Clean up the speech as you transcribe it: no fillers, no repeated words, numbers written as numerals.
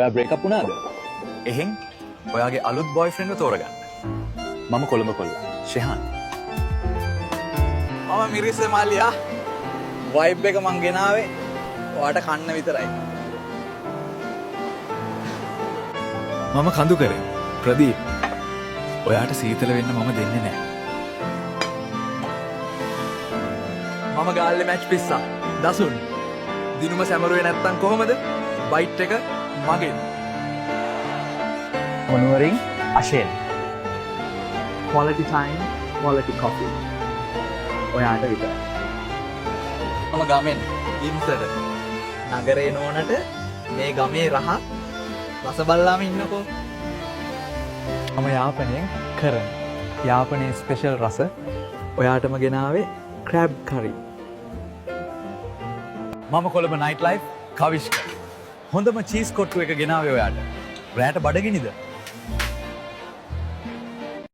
ඔයා බ්‍රේකප් වුණාද? එහෙන් ඔයාගේ අලුත් බොයිෆ්‍රෙන්ඩ්ව තෝරගන්න. මම කොළඹ කොල්ලා. ෂෙහාන්. මම මිරිස් මාලියා. වයිබ් එක මං ගෙනාවේ ඔයාට කන්න විතරයි. මම කඳු කරේ. ප්‍රදීප්. ඔයාට සීතල වෙන්න මම දෙන්නේ නැහැ. මම ගාල්ලේ මැච් පිස්සා. දසුන්. දිනුම සැමරුවේ නැත්තම් කොහොමද? බයිට් එක මගෙන්. මොනුවරින් Ashen. quality time, quality coffee. ඔයාට විතරයි. මම ගමෙන් ඉම්සට නගරේ නෝනට මේ ගමේ රහ රස බල්ලාම ඉන්නකෝ. මම යාපනයෙන් කරන. යාපනයේ ස්පෙෂල් රස ඔයාටම ගෙනාවේ ක්‍රැබ් කරි. මම කොළඹ නයිට් ලයිෆ් කවිෂ්ක. හොඳම චීස් කොට්ටු එක ගෙනාවේ ඔයාට. රෑට බඩගිනිද?